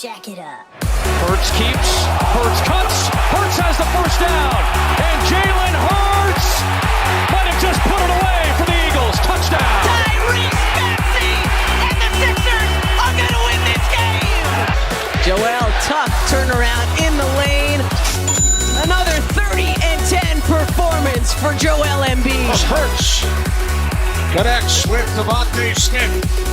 jack it up. Hurts keeps, Hurts cuts, Hurts has the first down, and Jalen Hurts might have just put it away for the Eagles. Touchdown. Tyrese Maxey and the Sixers are going to win this game. Joel, tough turnaround in the lane. Another 30-10 performance for Joel Embiid. Hurts connects with Devontae Smith.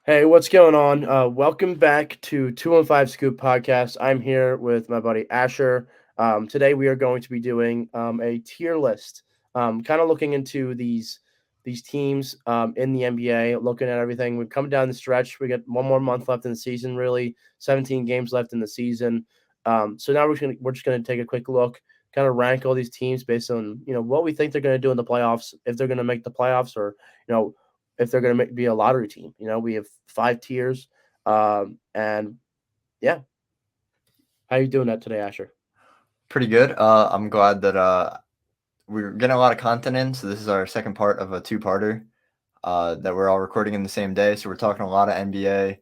Hey, what's going on? Welcome back to 215 Scoop Podcast. I'm here with my buddy Asher. Today we are going to be doing a tier list, kind of looking into these teams in the NBA, looking at everything. We've come down the stretch. We got one more month left in the season, really 17 games left in the season. So now we're just gonna take a quick look, kind of rank all these teams based on what we think they're going to do in the playoffs, if they're going to make the playoffs, or if they're going to be a lottery team. We have 5 tiers. And yeah. How you doing that today, Asher? Pretty good. I'm glad that we're getting a lot of content in. So this is our second part of a 2-parter that we're all recording in the same day. So we're talking a lot of NBA,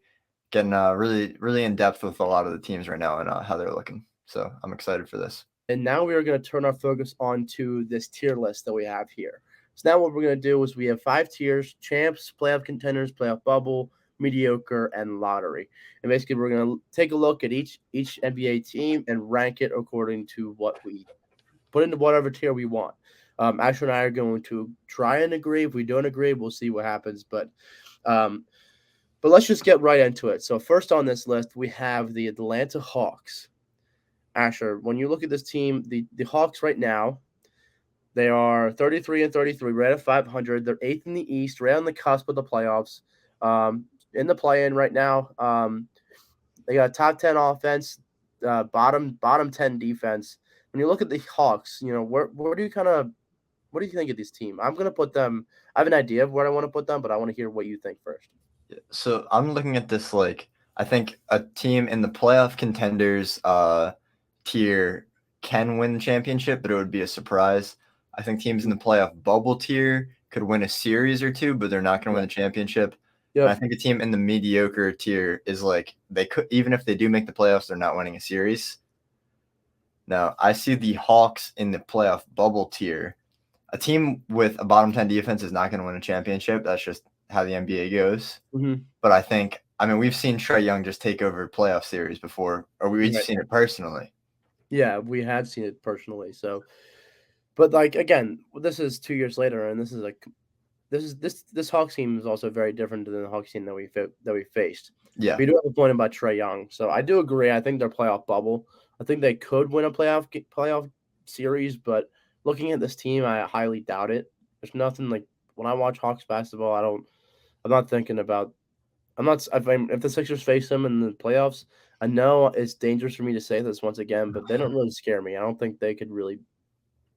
getting really, really in depth with a lot of the teams right now and how they're looking. So I'm excited for this. And now we are going to turn our focus onto this tier list that we have here. So now what we're going to do is we have 5 tiers: champs, playoff contenders, playoff bubble, mediocre, and lottery. And basically we're going to take a look at each NBA team and rank it according to what we put into whatever tier we want. Asher and I are going to try and agree. If we don't agree, we'll see what happens. But let's just get right into it. So first on this list, we have the Atlanta Hawks. Asher, when you look at this team, the Hawks right now, they are 33-33, right at 500. They're 8th in the East, right on the cusp of the playoffs. In the play-in right now, they got top 10 offense, bottom 10 defense. When you look at the Hawks, where do you what do you think of this team? I'm gonna put them. I have an idea of where I want to put them, but I want to hear what you think first. So I'm looking at this I think a team in the playoff contenders tier can win the championship, but it would be a surprise. I think teams in the playoff bubble tier could win a series or two, but they're not going to win the championship. Yep. I think a team in the mediocre tier is they could, even if they do make the playoffs, they're not winning a series. Now, I see the Hawks in the playoff bubble tier. A team with a bottom 10 defense is not going to win a championship. That's just how the NBA goes. Mm-hmm. But we've seen Trae Young just take over playoff series before, or we've seen it personally. Yeah, we had seen it personally. So. But again, this is 2 years later, and this Hawks team is also very different than the Hawks team that we faced. Yeah, we do have a point about Trae Young, so I do agree. I think they're playoff bubble. I think they could win a playoff series, but looking at this team, I highly doubt it. There's nothing when I watch Hawks basketball, I'm not thinking about. If the Sixers face them in the playoffs, I know it's dangerous for me to say this once again, but they don't really scare me. I don't think they could really.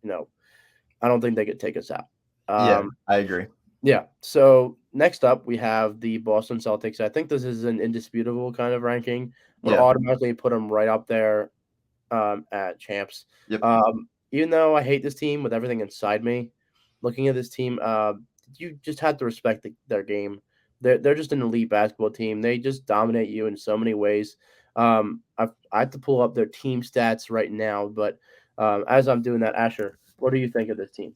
I don't think they could take us out. Yeah, I agree. Yeah. So next up, we have the Boston Celtics. I think this is an indisputable kind of ranking. We'll automatically put them right up there at champs. Yep. Even though I hate this team with everything inside me, looking at this team, you just have to respect their game. They're just an elite basketball team. They just dominate you in so many ways. I have to pull up their team stats right now, but as I'm doing that, Asher, what do you think of this team?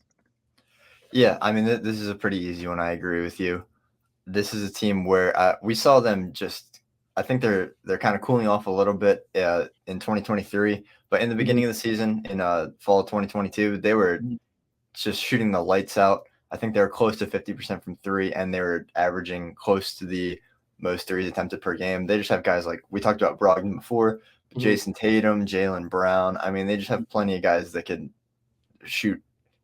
Yeah, this is a pretty easy one. I agree with you. This is a team where we saw them I think they're kind of cooling off a little bit in 2023, but in the beginning of the season, in fall of 2022, they were just shooting the lights out. I think they were close to 50% from 3, and they were averaging close to the most threes attempted per game. They just have guys we talked about Brogdon before, Jason Tatum, Jaylen Brown. They just have plenty of guys that could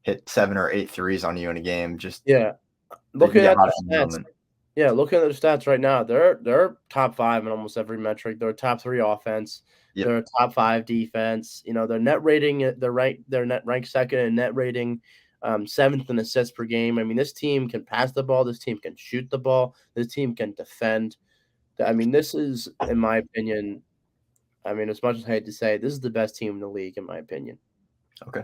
hit 7 or 8 threes on you in a game. Looking at their stats. Yeah, looking at their stats right now, they're top 5 in almost every metric. They're top 3 offense. Yep. They're top 5 defense. Their net rating, they're ranked second in net rating, 7th in assists per game. This team can pass the ball. This team can shoot the ball. This team can defend. This is, in my opinion, as much as I hate to say, this is the best team in the league, in my opinion. Okay.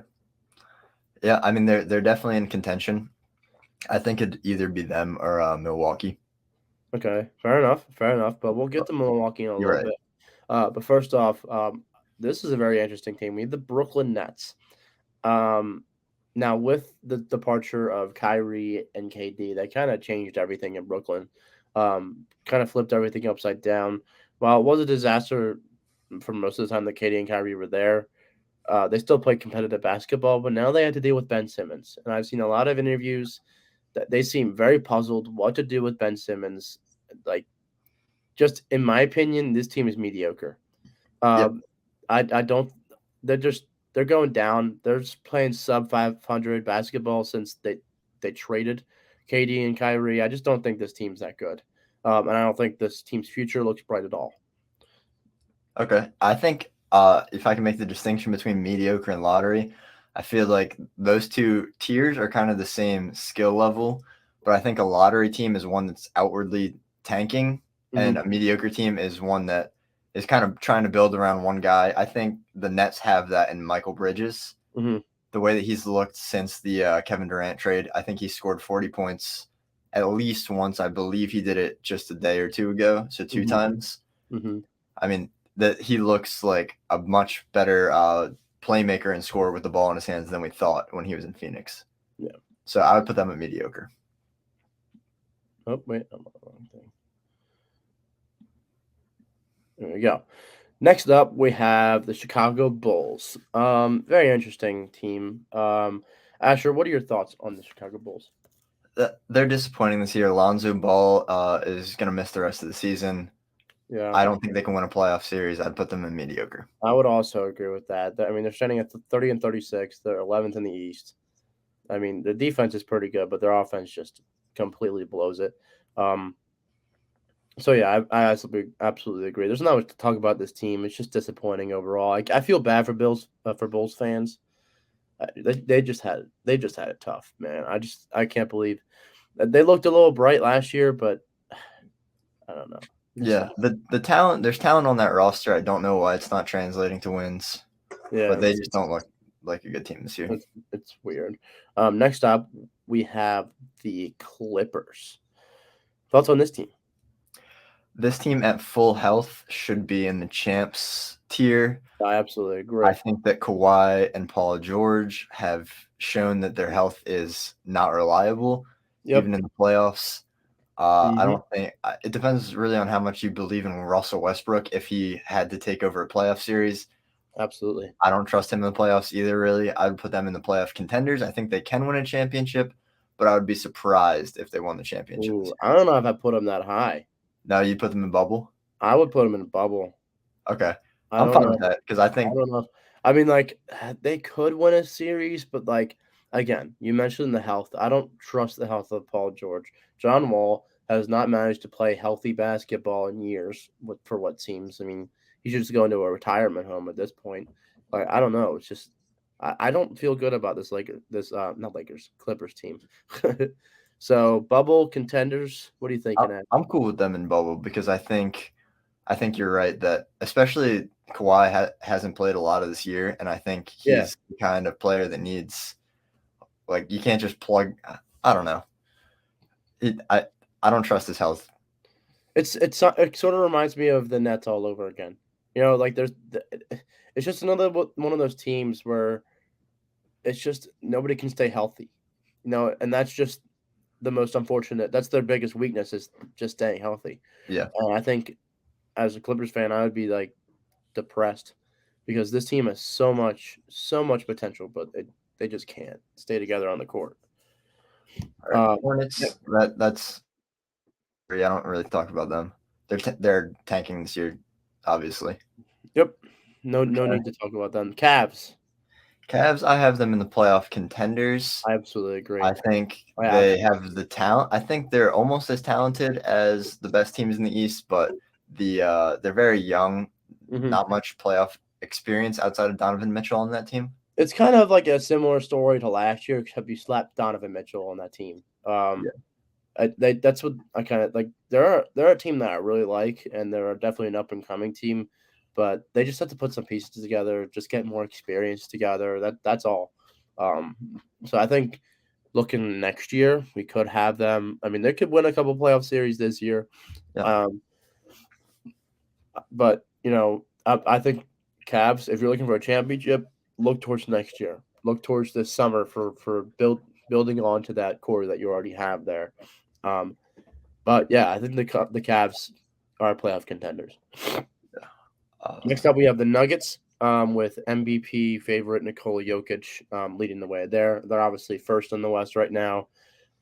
Yeah, I mean they're definitely in contention. I think it'd either be them or Milwaukee. Okay, fair enough, fair enough. But we'll get to Milwaukee in a You're little right. bit. But first off, this is a very interesting team. We have the Brooklyn Nets. Um, Now with the departure of Kyrie and KD, that kind of changed everything in Brooklyn. Kind of flipped everything upside down. While it was a disaster for most of the time that KD and Kyrie were there, they still played competitive basketball. But now they had to deal with Ben Simmons, and I've seen a lot of interviews that they seem very puzzled what to do with Ben Simmons. Like, just in my opinion, this team is mediocre. Yep. Um, I don't. They're going down. They're just playing sub 500 basketball since they traded KD and Kyrie. I just don't think this team's that good, and I don't think this team's future looks bright at all. Okay. I think if I can make the distinction between mediocre and lottery, I feel like those two tiers are kind of the same skill level, but I think a lottery team is one that's outwardly tanking, and Mhm. a mediocre team is one that is kind of trying to build around one guy. I think the Nets have that in Michael Bridges. Mhm. The way that he's looked since the Kevin Durant trade, I think he scored 40 points at least once. I believe he did it just a day or two ago, so two Mhm. times. Mhm. I mean, that he looks like a much better playmaker and scorer with the ball in his hands than we thought when he was in Phoenix. Yeah. So I would put them at mediocre. Oh wait, I'm on the wrong thing. There we go. Next up, we have the Chicago Bulls. Very interesting team. Asher, what are your thoughts on the Chicago Bulls? They're disappointing this year. Lonzo Ball is going to miss the rest of the season. Yeah, I don't think they can win a playoff series. I'd put them in mediocre. I would also agree with that. I mean, they're standing at 30 and 36. They're 11th in the East. I mean, the defense is pretty good, but their offense just completely blows it. Um, so yeah, I absolutely agree. There's not much to talk about this team. It's just disappointing overall. I feel bad for Bulls fans. They just had it tough, man. I can't believe they looked a little bright last year, but I don't know. Just Yeah, the talent, there's talent on that roster. I don't know why it's not translating to wins, yeah, but they just don't look like a good team this year. it's weird. Next up, we have the Clippers. Thoughts on this team? This team at full health should be in the champs tier. I absolutely agree. I think that Kawhi and Paul George have shown that their health is not reliable, Yep. even in the playoffs. I Mhm. don't think it depends really on how much you believe in Russell Westbrook. If he had to take over a playoff series, Absolutely. I don't trust him in the playoffs either. Really, I would put them in the playoff contenders. I think they can win a championship, but I would be surprised if they won the championship this Ooh, year. I don't know if I put them that high. No, you put them in bubble. I would put them in a bubble. Okay, I I'm don't fine know. with that because I I think don't know. I mean, like, they could win a series, but, like, again, you mentioned the health. I don't trust the health of Paul George. John Wall has not managed to play healthy basketball in years for what seems. I mean, he should just go into a retirement home at this point. Like, I don't know. It's just I don't feel good about not Lakers, Clippers team. So, bubble contenders, what are you thinking at? I'm cool with them in bubble because I think you're right that especially Kawhi hasn't played a lot of this year, and I think Yeah. he's the kind of player that needs like you can't just plug. I don't know. It, I don't trust his health. It sort of reminds me of the Nets all over again. You know, like it's just another one of those teams where it's just nobody can stay healthy. You know, and that's just the most unfortunate. That's their biggest weakness is just staying healthy. Yeah, And I think as a Clippers fan, I would be like depressed because this team has so much potential, but they just can't stay together on the court. all right. Yeah. Hornets. That's I don't really talk about them. They're tanking this year, obviously. Yep. No Okay. need to talk about them. Cavs. Cavs. I have them in the playoff contenders. I absolutely I agree. think I they absolutely. have the talent. I think they're almost as talented as the best teams in the East, but they're very young. Mhm. Not much playoff experience outside of Donovan Mitchell on that team. It's kind of like a similar story to last year, except you slapped Donovan Mitchell on that team. Yeah. That's what I kind of like. They're a team that I really like, and they're definitely an up and coming team, but they just have to put some pieces together, just get more experience together. That's all. So I think looking next year, we could have them. I mean, they could win a couple playoff series this year. Yeah. But I think Cavs, if you're looking for a championship, look towards next year. Look towards this summer for building on to that core that you already have there. But yeah, I think the Cavs are playoff contenders. Next up, we have the Nuggets with MVP favorite Nikola Jokic leading the way. They're obviously first in the West right now,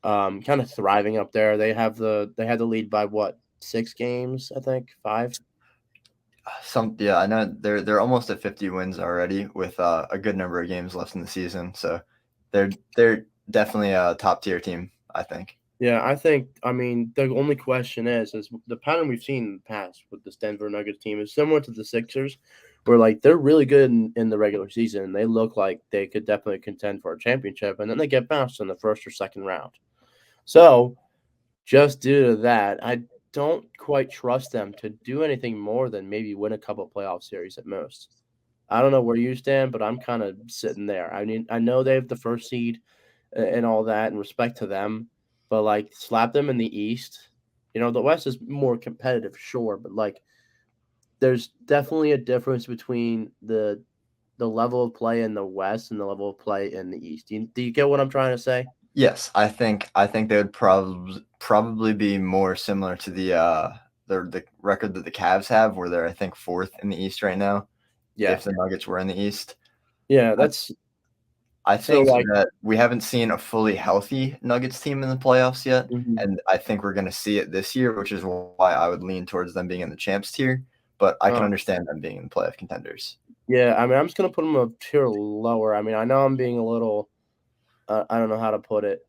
kind of thriving up there. They had the lead by what, 6 games? I think 5. I know they're almost at 50 wins already with a good number of games left in the season. So they're definitely a top tier team, I think. Yeah, I mean, the only question is the pattern we've seen in the past with this Denver Nuggets team is similar to the Sixers, where like they're really good in the regular season and they look like they could definitely contend for a championship, and then they get bounced in the first or second round. So just due to that, I don't quite trust them to do anything more than maybe win a couple playoff series at most. I don't know where you stand, but I'm kind of sitting there. I mean, I know they have the first seed and all that, and respect to them, but like slap them in the East. The West is more competitive, sure, but like there's definitely a difference between the level of play in the West and the level of play in the East. Do you get what I'm trying to say? Yes, I think they would probably be more similar to the record that the Cavs have, where they're I think 4th in the East right now. Yeah. If the Nuggets were in the East. Yeah, that's I so think like that we haven't seen a fully healthy Nuggets team in the playoffs yet, mhm. and I think we're going to see it this year, which is why I would lean towards them being in the champs tier. But I can understand them being in the playoff contenders. Yeah, I mean, I'm just gonna put them a tier lower. I mean, I know I'm being a little, I don't know how to put it,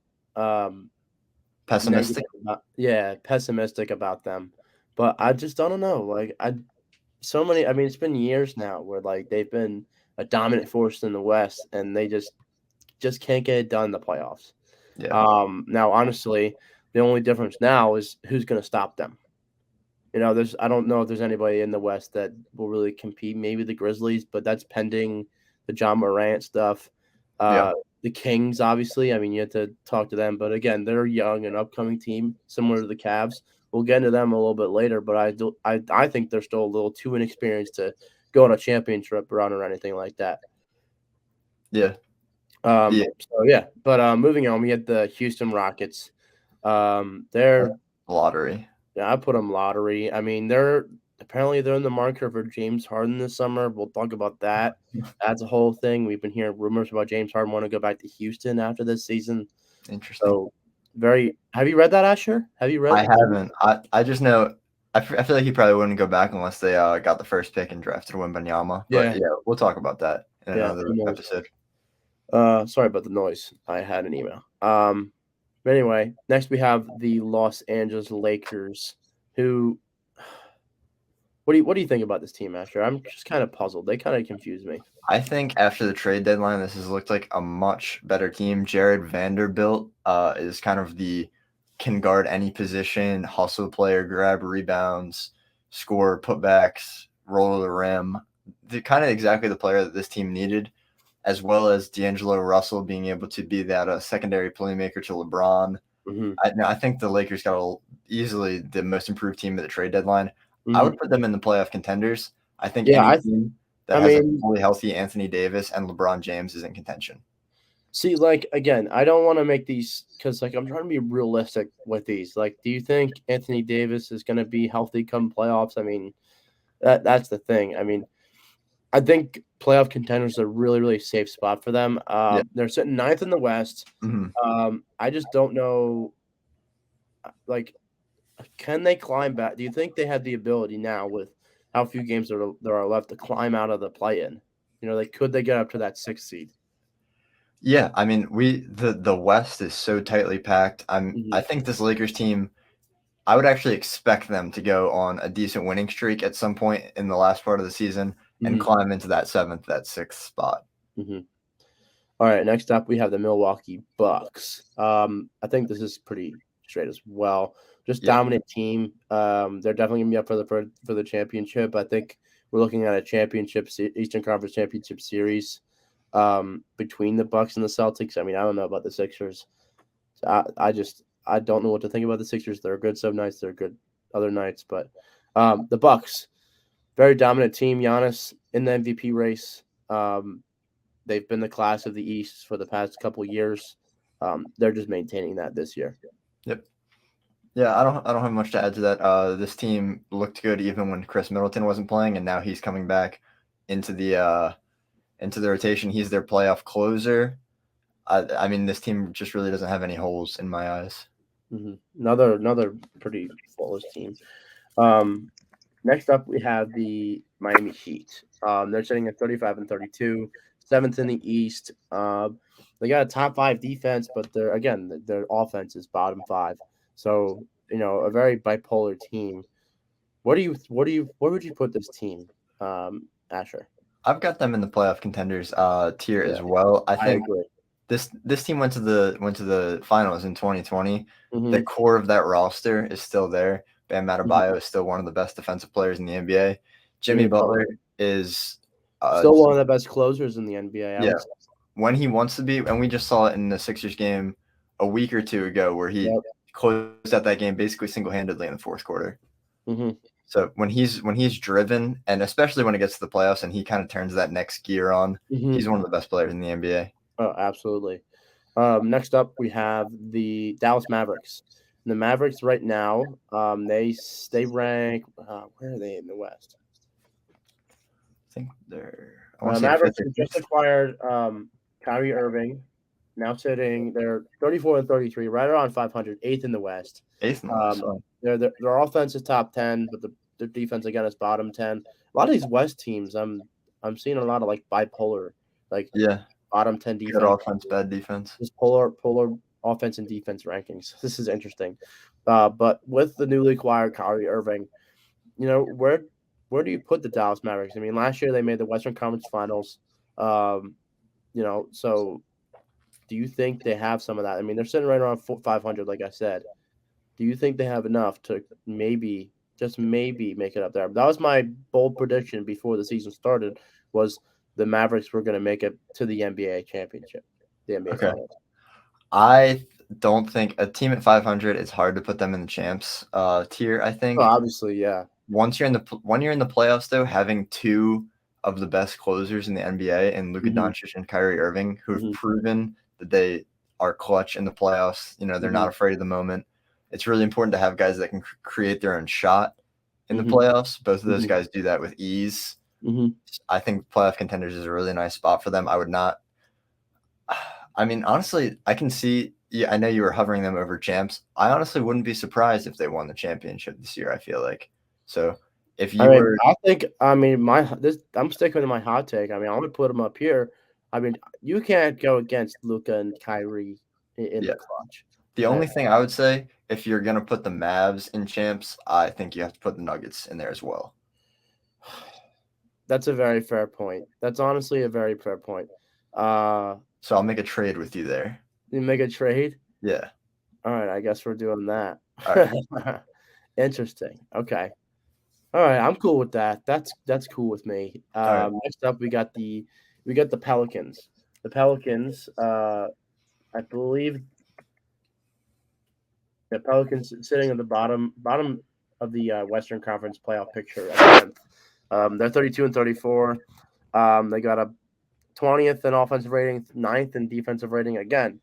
Pessimistic. pessimistic about them, but I just don't know. Like, I mean, it's been years now where like they've been a dominant force in the West, and they just can't get it done in the playoffs. Yeah. Now honestly, the only difference now is who's gonna stop them. I don't know if there's anybody in the West that will really compete. Maybe the Grizzlies, but that's pending the John Morant stuff. Yeah. The Kings, obviously. I mean, you have to talk to them, but again, they're a young and upcoming team, similar to the Cavs. We'll get into them a little bit later, but I think they're still a little too inexperienced to go on a championship run or anything like that. Yeah. So yeah, but moving on, we had the Houston Rockets. They're Lottery. Yeah, I put them lottery. I mean, they're in the market for James Harden this summer. We'll talk about that. That's a whole thing. We've been hearing rumors about James Harden want to go back to Houston after this season. Interesting. So, have you read that, Asher? Have you read? I haven't. I just know. I feel like he probably wouldn't go back unless they got the first pick and drafted Wembanyama. But yeah, we'll talk about that in another episode. Sorry about the noise. I had an email. But anyway, next we have the Los Angeles Lakers, who what do you think about this team, Asher? I'm just kind of puzzled. They kind of confuse me. I think after the trade deadline, this has looked like a much better team. Jared Vanderbilt is kind of can guard any position, hustle player, grab rebounds, score putbacks, roll to the rim. Kind of exactly the player that this team needed, as well as D'Angelo Russell being able to be that secondary playmaker to LeBron. Mm-hmm. I think the Lakers got easily the most improved team at the trade deadline. Mm-hmm. I would put them in the playoff contenders. I think any team that has a fully healthy Anthony Davis and LeBron James is in contention. See, like, again, I don't want to make these because, like, I'm trying to be realistic with these. Like, do you think Anthony Davis is going to be healthy come playoffs? I mean, that's the thing. I mean, I think playoff contenders are a really, really safe spot for them. They're sitting 9th in the West. Mm-hmm. I just don't know, like, can they climb back? Do you think they have the ability now with how few games there are left to climb out of the play-in? Could they get up to that 6th seed? Yeah, I mean, the West is so tightly packed. I think this Lakers team, I would actually expect them to go on a decent winning streak at some point in the last part of the season and climb into that 7th, that 6th spot. Mm-hmm. All right, next up we have the Milwaukee Bucks. I think this is pretty straight as well. Just dominant team. They're definitely gonna be up for the championship. I think we're looking at a Eastern Conference Championship series. between the Bucks and the Celtics. I mean, I don't know about the Sixers. I don't know what to think about the Sixers. They're good some nights, they're good other nights, but the Bucks, very dominant team. Giannis in the MVP race. They've been the class of the East for the past couple years. They're just maintaining that this year. Yep. Yeah, I don't have much to add to that. This team looked good even when Chris Middleton wasn't playing, and now he's coming back into the rotation. He's their playoff closer. I mean, this team just really doesn't have any holes in my eyes. Mm-hmm. Another pretty flawless team. Next up, we have the Miami Heat. They're sitting at 35-32, seventh in the East. They got a top 5 defense, but their offense is bottom 5. So a very bipolar team. Where would you put this team, Asher? I've got them in the playoff contenders tier as well. I think agree. This team went to the finals in 2020. Mm-hmm. The core of that roster is still there. Bam Adebayo is still one of the best defensive players in the NBA. Jimmy Butler is still one of the best closers in the NBA. Yeah, when he wants to be, and we just saw it in the Sixers game a week or two ago where he closed out that game basically single-handedly in the fourth quarter. Mm-hmm. So when he's driven, and especially when it gets to the playoffs and he kind of turns that next gear on, he's one of the best players in the NBA. Oh, absolutely. Next up, we have the Dallas Mavericks. And the Mavericks right now, they rank. Where are they in the West? I think they're. Mavericks just acquired Kyrie Irving. Now they're 34-33, right around 500, 8th in the West. 8th in the West. Their offense is top 10, but their defense again is bottom 10. A lot of these West teams, I'm seeing a lot of like bipolar, bottom 10 defense. Good offense, bad defense. Just polar offense and defense rankings. This is interesting. But with the newly acquired Kyrie Irving, where do you put the Dallas Mavericks? I mean, last year they made the Western Conference Finals. So do you think they have some of that? I mean, they're sitting right around 500, like I said. Do you think they have enough to maybe make it up there? That was my bold prediction before the season started, was the Mavericks were going to make it to the NBA championship, the NBA Finals. I don't think a team at 500, it's hard to put them in the champs tier, I think. Oh, obviously, yeah. When you're in the playoffs, though, having 2 of the best closers in the NBA and Luka Doncic and Kyrie Irving, who have proven that they are clutch in the playoffs, they're not afraid of the moment. It's really important to have guys that can create their own shot in the playoffs. Both of those guys do that with ease. I think playoff contenders is a really nice spot for them. I mean, honestly, I can see. Yeah, I know you were hovering them over champs. I honestly wouldn't be surprised if they won the championship this year. I feel like so. If you were, I'm sticking to my hot take. I mean, I'm gonna put them up here. I mean, you can't go against Luka and Kyrie in the clutch. The only thing I would say, if you're gonna put the Mavs in champs, I think you have to put the Nuggets in there as well. That's a very fair point. That's honestly a very fair point. So I'll make a trade with you there. You make a trade? Yeah. All right, I guess we're doing that. All right. Interesting. Okay. All right, I'm cool with that. That's cool with me. Right. Next up, we got the Pelicans. The Pelicans, I believe, the Pelicans sitting at the bottom of the Western Conference playoff picture. They're 32-34. They got a 20th in offensive rating, 9th in defensive rating. Again,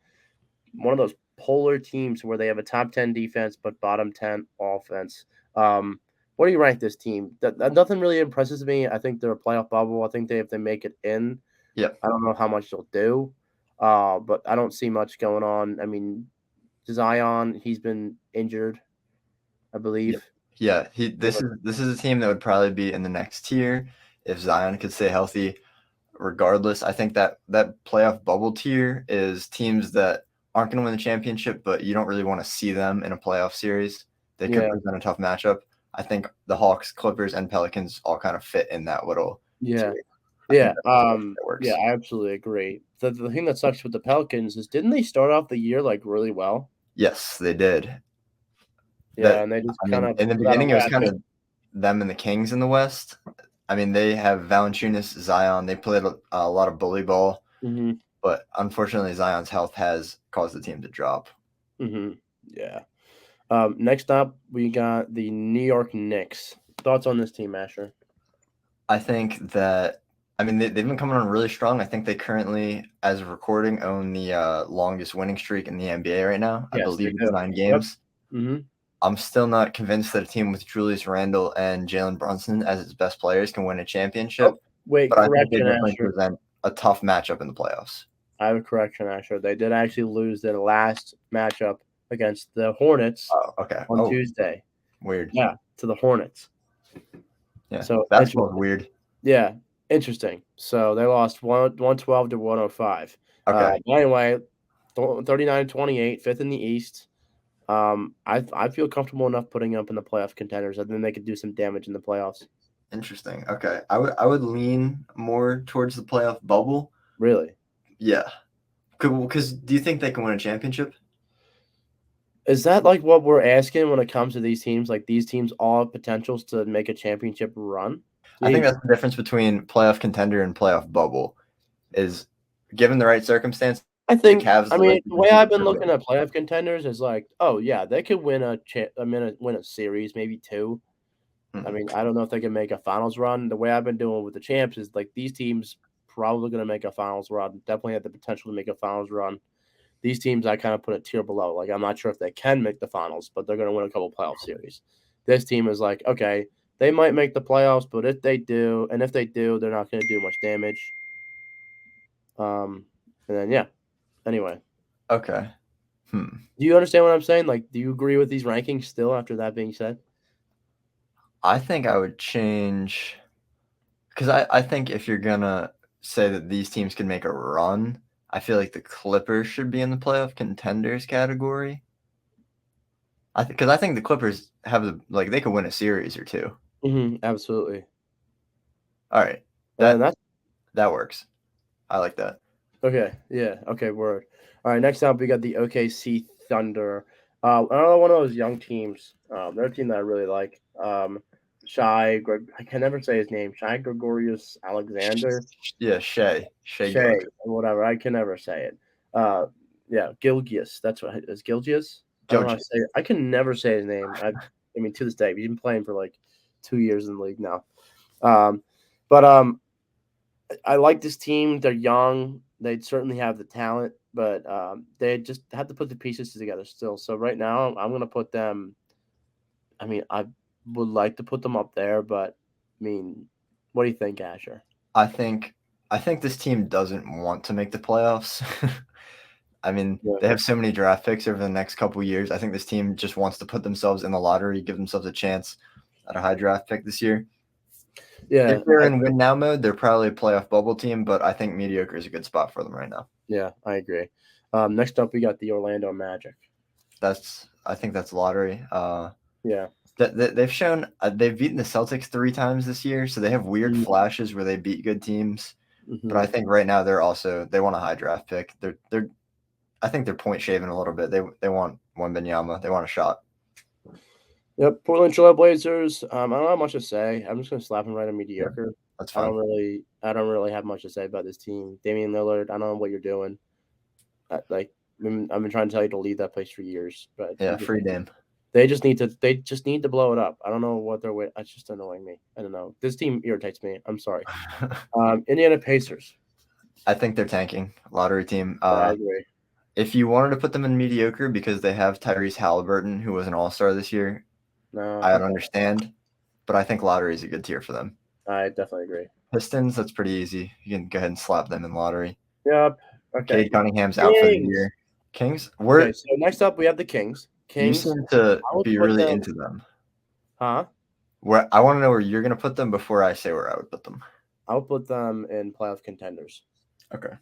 one of those polar teams where they have a top 10 defense but bottom 10 offense. What do you rank this team? That nothing really impresses me. I think they're a playoff bubble. I think if they make it in, I don't know how much they'll do, but I don't see much going on. I mean, Zion, he's been injured, I believe. Yeah, this is a team that would probably be in the next tier if Zion could stay healthy. Regardless, I think that playoff bubble tier is teams that aren't going to win the championship, but you don't really want to see them in a playoff series. They could present a tough matchup. I think the Hawks, Clippers, and Pelicans all kind of fit in that little tier. Yeah, I absolutely agree. The thing that sucks with the Pelicans is, didn't they start off the year like really well? Yes, they did. And they just in the beginning it was kind of them and the Kings in the West. I mean, they have Valanciunas, Zion. They played a lot of bully ball Mm-hmm. But unfortunately, Zion's health has caused the team to drop. Mm-hmm. Yeah. Next up, we got the New York Knicks. Thoughts on this team, Asher? I think that, I mean, they've been coming on really strong. I think they currently, as of recording, own the longest winning streak in the NBA right now. I Yes, they believe it's do. 9 Yep. games. Mm-hmm. I'm still not convinced that a team with Julius Randle and Jalen Brunson as its best players can win a championship. Oh, wait, But I think they correction, definitely Asher. present a tough matchup in the playoffs. I have a correction, Asher. They did actually lose their last matchup against the Hornets Oh, okay. on Tuesday. Weird. Yeah, to the Hornets. Yeah, So basketball's weird. Yeah, interesting. So they lost 112 to 105. Okay. Anyway, 39-28, fifth in the East. I feel comfortable enough putting up in the playoff contenders. I think they could do some damage in the playoffs. Interesting. Okay. I would lean more towards the playoff bubble. Really? Yeah. Because do you think they can win a championship? Is that like what we're asking when it comes to these teams? Like these teams all have potentials to make a championship run? I think that's the difference between playoff contender and playoff bubble. Is given the right circumstance. I think. Cavs, I mean, the way I've been really looking at playoff contenders is like, oh yeah, they could win win a series, maybe two. I mean, I don't know if they can make a finals run. The way I've been doing with the champs is like these teams probably going to make a finals run. Definitely have the potential to make a finals run. These teams I kind of put a tier below. Like I'm not sure if they can make the finals, but they're going to win a couple playoff series. This team is like, okay, they might make the playoffs, but if they do, they're not going to do much damage. And then yeah. Anyway. Okay. Do you understand what I'm saying? Like, do you agree with these rankings still after that being said? I think I would change because I think if you're gonna say that these teams can make a run, I feel like the Clippers should be in the playoff contenders category. I think the Clippers have they could win a series or two. Absolutely. All right, that works. I like that. Okay. Yeah. Okay. Word. All right. Next up, we got the OKC Thunder. Another one of those young teams. They're a team that I really like. I can never say his name. Shai Gregorius Alexander. Yeah, Shea, whatever. I can never say it. Yeah, Gilgeous. That's what is Gilgeous. I don't know how to say it. I can never say his name. I mean, to this day, he's been playing for like 2 years in the league now. But I like this team. They're young. They certainly have the talent, but they just have to put the pieces together still. So right now, I'm going to put them. I mean, I would like to put them up there, but I mean, what do you think, Asher? I think this team doesn't want to make the playoffs. I mean, they have so many draft picks over the next couple of years. I think this team just wants to put themselves in the lottery, give themselves a chance at a high draft pick this year. Yeah. If they're in win now mode, they're probably a playoff bubble team, but I think mediocre is a good spot for them right now. Yeah, I agree. Next up, we got the Orlando Magic. I think that's lottery. Yeah. They've shown they've beaten the Celtics 3 times this year, so they have weird flashes where they beat good teams. But I think right now they want a high draft pick. I think they're point shaving a little bit. They want Wembanyama. They want a shot. Yep, Portland Trail Blazers. I don't have much to say. I'm just gonna slap them right in mediocre. Yeah, that's fine. I don't really have much to say about this team. Damian Lillard. I don't know what you're doing. I've been trying to tell you to leave that place for years, but yeah, free Dame. They just need to blow it up. I don't know what they're waiting. It's just annoying me. I don't know. This team irritates me. I'm sorry. Indiana Pacers. I think they're tanking. Lottery team. I agree. If you wanted to put them in mediocre because they have Tyrese Halliburton, who was an all-star this year, I don't understand. But I think lottery is a good tier for them. I definitely agree. Pistons, that's pretty easy. You can go ahead and slap them in lottery. Yep. Okay. Cade Cunningham's out for the year. Kings? Okay, so next up we have the Kings. You seem to be really into them. Huh? I want to know where you're going to put them before I say where I would put them. I'll put them in playoff contenders. Okay.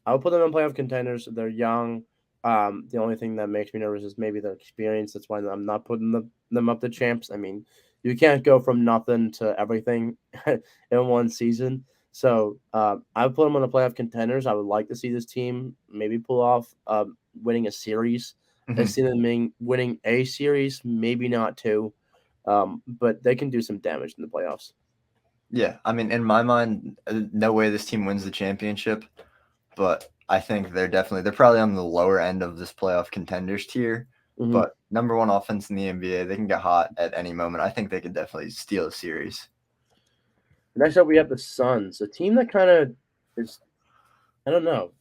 I'll put them in playoff contenders. They're young. The only thing that makes me nervous is maybe their experience. That's why I'm not putting them up to champs. I mean, you can't go from nothing to everything in one season. So I put them on the playoff contenders. I would like to see this team maybe pull off winning a series. I see them winning a series, maybe not 2, but they can do some damage in the playoffs. Yeah, I mean, in my mind, no way this team wins the championship, but I think they're probably on the lower end of this playoff contenders tier. Mhm. But number one offense in the NBA, they can get hot at any moment. I think they could definitely steal a series. Next up, we have the Suns, a team that kind of is, I don't know,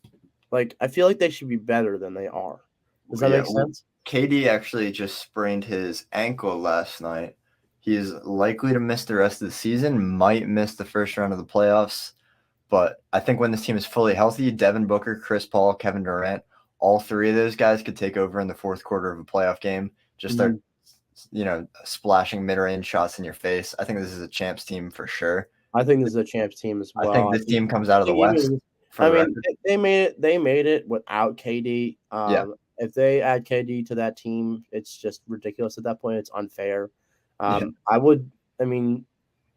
like I feel like they should be better than they are. Does that make sense? KD actually just sprained his ankle last night. He is likely to miss the rest of the season, might miss the first round of the playoffs. But I think when this team is fully healthy, Devin Booker, Chris Paul, Kevin Durant, all three of those guys could take over in the fourth quarter of a playoff game. Just start, splashing mid-range shots in your face. I think this is a champs team for sure. I think this is a champs team as well. I think this team comes out of the West. They made it without KD. If they add KD to that team, it's just ridiculous at that point. It's unfair. Right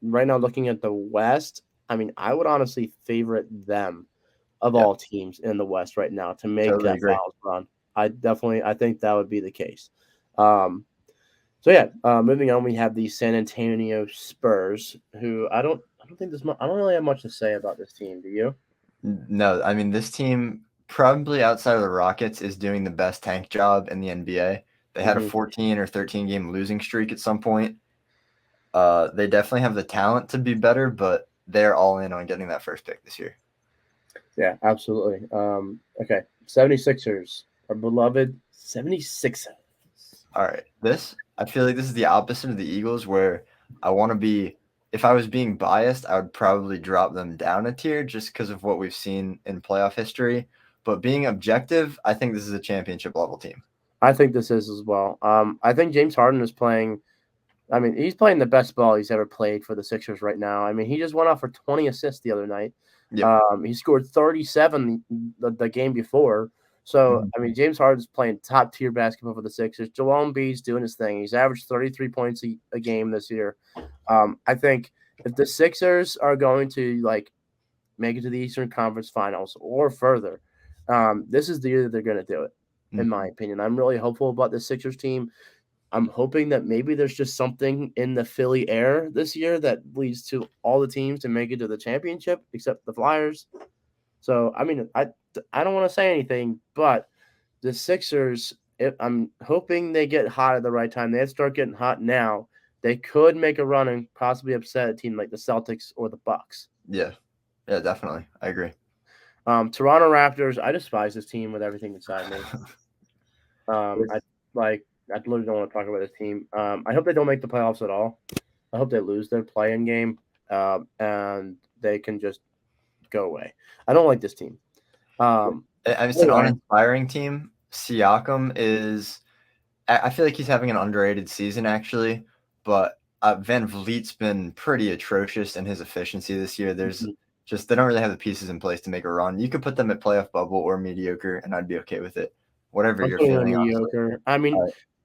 now looking at the West, I would honestly favorite them of all teams in the West right now to make that finals run. I think that would be the case. Moving on, we have the San Antonio Spurs, who I don't really have much to say about this team. Do you? No, this team, probably outside of the Rockets, is doing the best tank job in the NBA. They had a 14 or 13 game losing streak at some point. They definitely have the talent to be better, but they're all in on getting that first pick this year. Yeah, absolutely. Okay, 76ers, our beloved 76ers. All right, I feel like this is the opposite of the Eagles, where I want to be. If I was being biased, I would probably drop them down a tier just because of what we've seen in playoff history. But being objective, I think this is a championship level team. I think this is as well. I think James Harden is playing. He's playing the best ball he's ever played for the Sixers right now. He just went off for 20 assists the other night. Yep. He scored 37 the game before. So, James Harden's playing top-tier basketball for the Sixers. Joel Embiid's doing his thing. He's averaged 33 points a game this year. I think if the Sixers are going to, make it to the Eastern Conference Finals or further, this is the year that they're going to do it, in my opinion. I'm really hopeful about the Sixers team. I'm hoping that maybe there's just something in the Philly air this year that leads to all the teams to make it to the championship except the Flyers. So, I don't want to say anything, but the Sixers, I'm hoping they get hot at the right time. They have to start getting hot now. They could make a run and possibly upset a team like the Celtics or the Bucks. Yeah, definitely. I agree. Toronto Raptors, I despise this team with everything inside me. I literally don't want to talk about this team. I hope they don't make the playoffs at all. I hope they lose their play-in game and they can just go away. I don't like this team. It's an uninspiring team. Siakam is – I feel like he's having an underrated season, actually. But Van Vliet's been pretty atrocious in his efficiency this year. There's they don't really have the pieces in place to make a run. You could put them at playoff bubble or mediocre, and I'd be okay with it. Whatever you're feeling. Mediocre.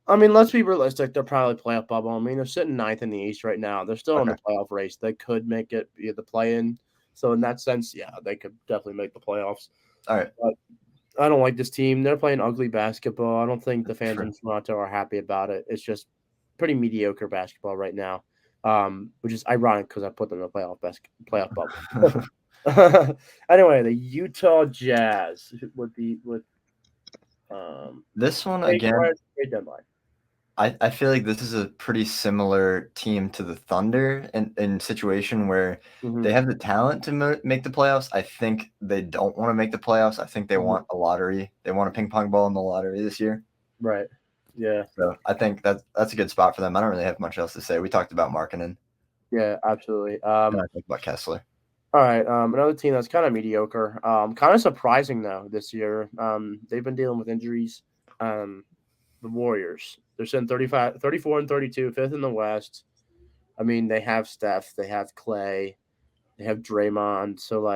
Let's be realistic. They're probably playoff bubble. They're sitting ninth in the East right now. They're still in the playoff race. They could make it via the play-in. So in that sense, yeah, they could definitely make the playoffs. All right. But I don't like this team. They're playing ugly basketball. I don't think the fans in Toronto are happy about it. It's just pretty mediocre basketball right now, which is ironic because I put them in the playoff bubble. Anyway, the Utah Jazz would be with this one again. Trade deadline. I feel like this is a pretty similar team to the Thunder in situation where they have the talent to make the playoffs. I think they don't want to make the playoffs. I think they want a lottery. They want a ping pong ball in the lottery this year. Right. Yeah. So I think that's a good spot for them. I don't really have much else to say. We talked about Markkanen. Yeah, absolutely. I think about Kessler. All right. Another team that's kind of mediocre. Kind of surprising though this year. They've been dealing with injuries. The Warriors. They're sitting 34 and 32, fifth in the West. They have Steph, they have Clay, they have Draymond. So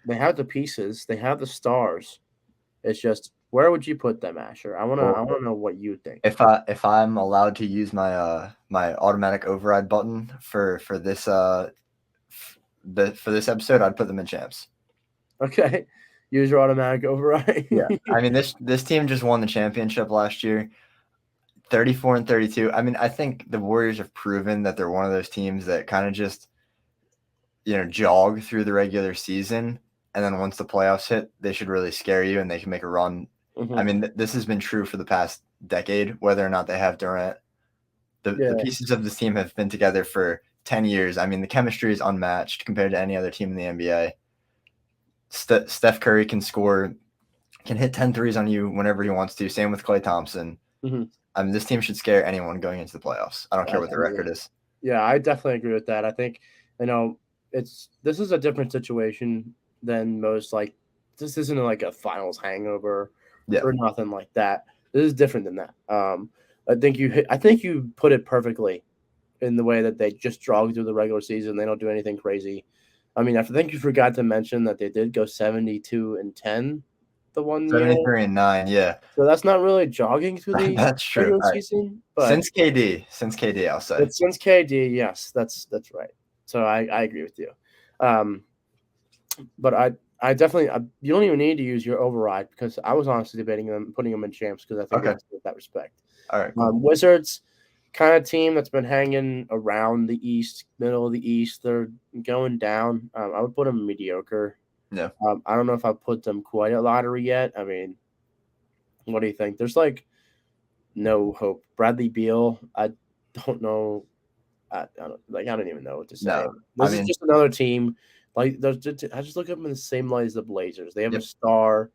they have the pieces, they have the stars. It's just, where would you put them, Asher? I want to know what you think. If I'm allowed to use my my automatic override button for this for this episode, I'd put them in champs. Okay. Use your automatic override. Yeah. This team just won the championship last year. 34 and 32. I think the Warriors have proven that they're one of those teams that kind of just, jog through the regular season. and then once the playoffs hit, they should really scare you and they can make a run. Mhm. I mean, this has been true for the past decade, whether or not they have Durant. The pieces of this team have been together for 10 years. I mean, the chemistry is unmatched compared to any other team in the NBA. Steph Curry can hit 10 threes on you whenever he wants to. Same with Klay Thompson. Mhm. I mean, this team should scare anyone going into the playoffs. I don't care what the Absolutely. record is. Yeah, I definitely agree with that. I think, this is a different situation than most. Like, this isn't like a finals hangover Yeah. or nothing like that. This is different than that. I think you put it perfectly in the way that they just jog through the regular season. They don't do anything crazy. I mean, I think you forgot to mention that they did go 72-10 the one year. 73-9, yeah. So that's not really jogging through the That's true. regular Right. season. But Since KD, I'll say. but since KD, yes, that's right. So I agree with you. But I definitely you don't even need to use your override because I was honestly debating them putting them in champs because I think Okay. they deserve that respect. All right, cool. Wizards, kind of team that's been hanging around the East, middle of the East. They're going down. I would put them mediocre. Yeah. I don't know if I put them quite at lottery yet. I mean, what do you think? There's like no hope. Bradley Beal, I don't know. I don't even know what to say. No, This is just another team. Like, I just look at them in the same light as the Blazers. They have a star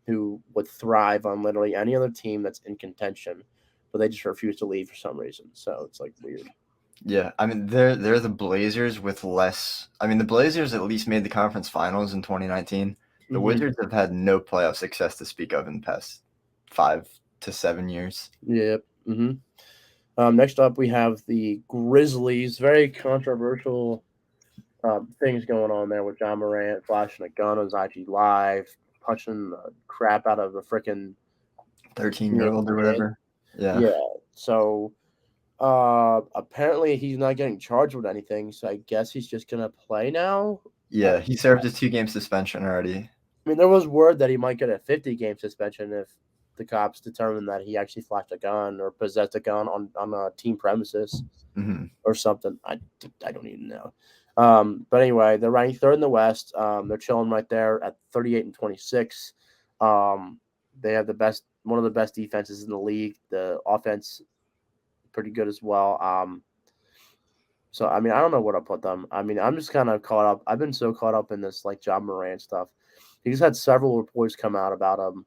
who would thrive on literally any other team that's in contention, but they just refuse to leave for some reason. So it's like weird. Yeah, I mean they're the Blazers with less. I mean the Blazers at least made the conference finals in 2019. The Mhm. Wizards have had no playoff success to speak of in the past 5 to 7 years. Yep. Next up, we have the Grizzlies. Very controversial things going on there with John Morant flashing a gun on his IG Live, punching the crap out of a freaking 13-year-old or whatever. Yeah. Yeah. So apparently he's not getting charged with anything. So I guess he's just gonna play now. Yeah, he served a 2-game suspension already. I mean, there was word that he might get a 50-game suspension if the cops determine that he actually flashed a gun or possessed a gun on a team premises or something. I don't even know. But anyway, they're ranked third in the West. They're chilling right there at 38-26. They have one of the best defenses in the league. The offense, pretty good as well. So I mean, I don't know what to put them. I mean, I'm just kind of caught up. I've been so caught up in this like John Morant stuff. He's had several reports come out about him.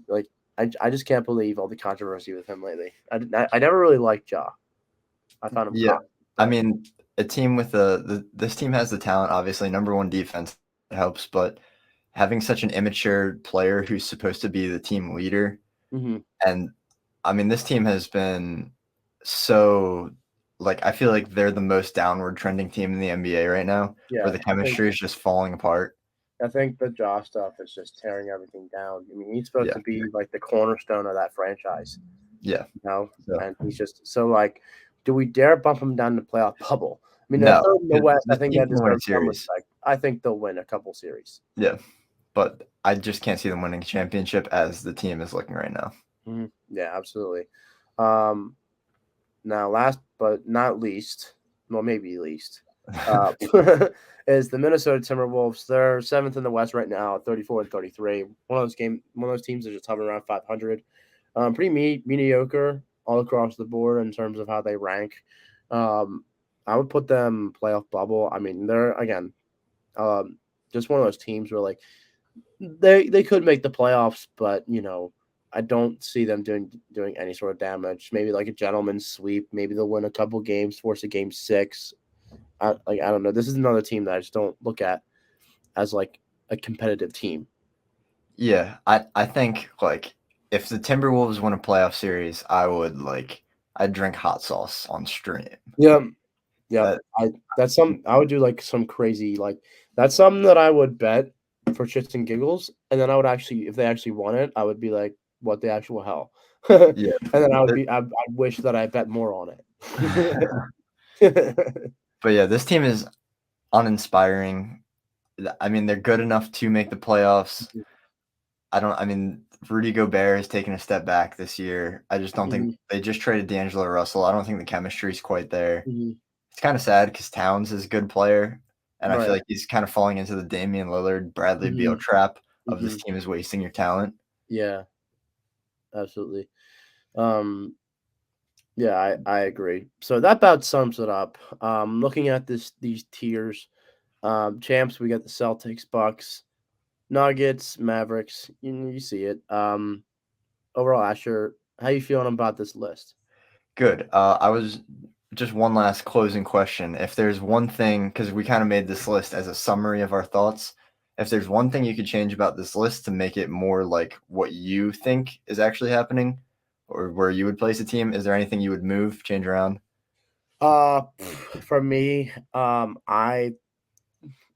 Like, I just can't believe all the controversy with him lately. I never really liked Ja. I found him. Yeah, I mean, a team with this team has the talent. Obviously, number one defense helps, but having such an immature player who's supposed to be the team leader, and I mean, this team has been so like I feel like they're the most downward trending team in the NBA right now, Yeah, where the chemistry is just falling apart. I think the Ja stuff is just tearing everything down. I mean, he's supposed to be like the cornerstone of that franchise. Yeah. And he's just so like, do we dare bump him down the playoff bubble? I mean, No. they're in the West. I think team that can win a deserves some series. respect. I think they'll win a couple series. Yeah, but I just can't see them winning a championship as the team is looking right now. Yeah, absolutely. Now, last but not least, well, maybe least, is the Minnesota Timberwolves. They're seventh in the West right now, 34-33. One of those teams that just hovering around 500. Pretty mediocre all across the board in terms of how they rank. I would put them playoff bubble. I mean, they're again just one of those teams where like they could make the playoffs, but I don't see them doing any sort of damage. Maybe like a gentleman's sweep. Maybe they'll win a couple games, force a game 6. I don't know. This is another team that I just don't look at as like a competitive team. Yeah, I think like if the Timberwolves win a playoff series, I'd drink hot sauce on stream. Yeah. I would do like some crazy that's something that I would bet for shits and giggles, and then I would actually, if they actually won it, I would be like, what the actual hell? Yeah, and then I wish that I bet more on it. But yeah, this team is uninspiring. I mean, they're good enough to make the playoffs. I mean, Rudy Gobert has taken a step back this year. I just don't think they just traded D'Angelo Russell. I don't think the chemistry is quite there. It's kind of sad because Towns is a good player, And I feel like he's kind of falling into the Damian Lillard, Bradley Beal trap of this team is wasting your talent. Yeah, absolutely. Yeah, I agree. So that about sums it up. Looking at these tiers, champs, we got the Celtics, Bucks, Nuggets, Mavericks. You see it. Overall, Asher, how you feeling about this list? Good. I was just one last closing question. If there's one thing, because we kind of made this list as a summary of our thoughts, if there's one thing you could change about this list to make it more like what you think is actually happening, or where you would place a team, is there anything you would move, change around? For me, I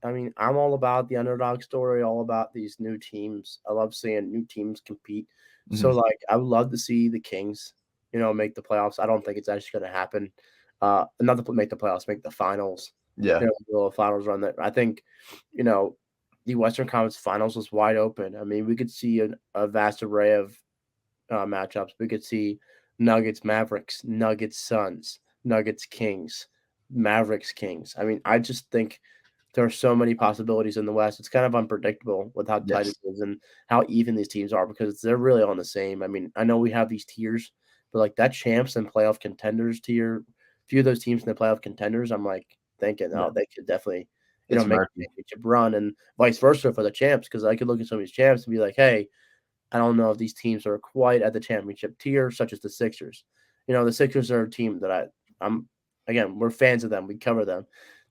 mean, I'm all about the underdog story, all about these new teams. I love seeing new teams compete. So, Mhm. like, I would love to see the Kings, make the playoffs. I don't think it's actually going to happen. Not to make the playoffs, make the finals. Yeah. The little finals run that I think, the Western Conference Finals was wide open. I mean, we could see a vast array of matchups. We could see Nuggets, Mavericks, Nuggets, Suns, Nuggets, Kings, Mavericks, Kings. I mean, I just think there are so many possibilities in the West. It's kind of unpredictable with how tight it Yes. is and how even these teams are because they're really on the same. I mean, I know we have these tiers, but like that champs and playoff contenders tier, a few of those teams in the playoff contenders, I'm like thinking, Yeah. oh, they could definitely, It's make a murky. championship run and vice versa for the champs because I could look at some of these champs and be like, hey, I don't know if these teams are quite at the championship tier, such as the Sixers. The Sixers are a team that I'm again, we're fans of them. We cover them.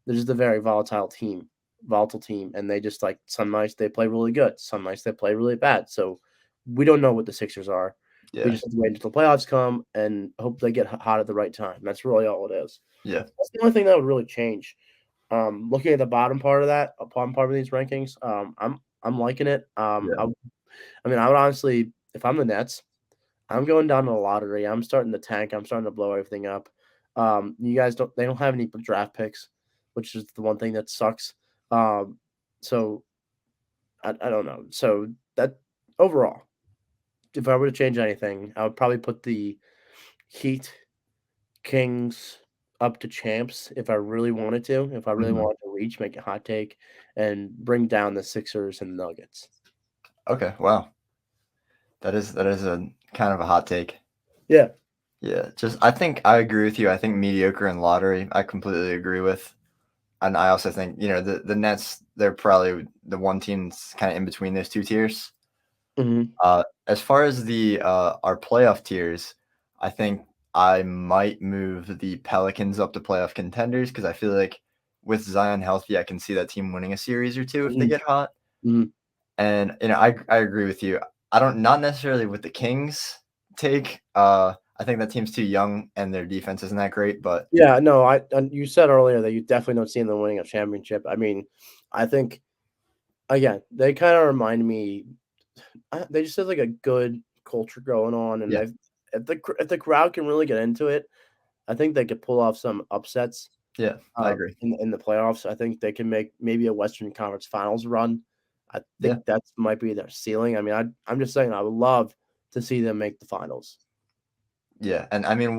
They're just a very volatile team, and they just like some nights they play really good, some nights they play really bad. So we don't know what the Sixers are. We Yeah. just have to wait until the playoffs come and hope they get hot at the right time. That's really all it is. Yeah. That's the only thing that would really change. Looking at the bottom part of these rankings, I'm liking it. Yeah. I mean, I would honestly, if I'm the Nets, I'm going down to the lottery. I'm starting to tank. I'm starting to blow everything up. You guys they don't have any draft picks, which is the one thing that sucks. So I don't know. So that overall, if I were to change anything, I would probably put the Heat, Kings up to champs if I really wanted to. If I really Mhm. wanted to reach, make a hot take, and bring down the Sixers and Nuggets. Okay. Wow. That is a kind of a hot take. Yeah. Yeah. Just I think I agree with you. I think mediocre and lottery, I completely agree with. And I also think, the Nets, they're probably the one team that's kind of in between those two tiers. Hmm. As far as the our playoff tiers, I think I might move the Pelicans up to playoff contenders because I feel like with Zion healthy, I can see that team winning a series or two if they Hmm. get hot. Hmm. And I agree with you. I don't not necessarily with the Kings take. I think that team's too young and their defense isn't that great, but Yeah, no, and you said earlier that you definitely don't see them winning a championship. I mean, I think again they kind of remind me. They just have like a good culture going on, and yeah, they if the crowd can really get into it, I think they could pull off some upsets. yeah, I agree. In the playoffs, I think they can make maybe a Western Conference Finals run. I Yeah. think that might be their ceiling. I mean, I'm just saying I would love to see them make the finals. Yeah, and I mean,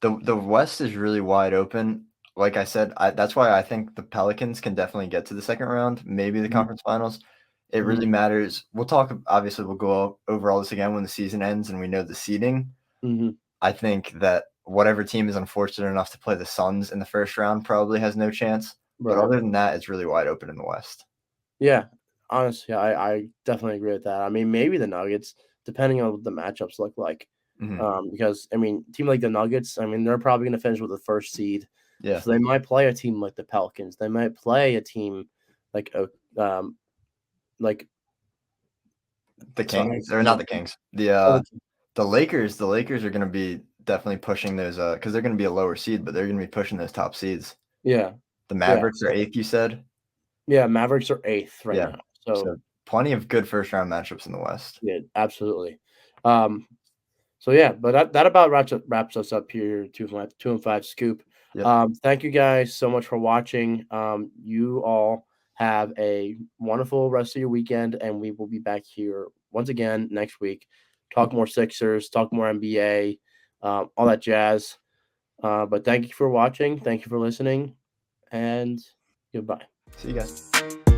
the West is really wide open. Like I said, that's why I think the Pelicans can definitely get to the second round, maybe the Mhm, conference finals. It mhm, really matters. We'll talk, obviously, we'll go over all this again when the season ends and we know the seeding. mhm. I think that whatever team is unfortunate enough to play the Suns in the first round probably has no chance. But Right. other than that, it's really wide open in the West. Yeah, honestly, I definitely agree with that. I mean, maybe the Nuggets, depending on what the matchups look like, Hmm. because I mean, a team like the Nuggets, I mean, they're probably going to finish with the first seed, Yeah, so they might play a team like the Pelicans. They might play a team like like the sorry, Kings, or not the Kings. The Lakers. The Lakers are going to be definitely pushing those because they're going to be a lower seed, but they're going to be pushing those top seeds. yeah, The yeah, Mavericks are eighth, you said? yeah. Mavericks are eighth right Yeah. now, so So plenty of good first round matchups in the West. yeah, absolutely. Um, So yeah, but that about wraps us up here. 2 and 5 scoop. Yep. Thank you guys so much for watching. You all have a wonderful rest of your weekend, and we will be back here once again next week. Talk more Sixers, talk more NBA, all that jazz. But thank you for watching. Thank you for listening, and goodbye. See you guys.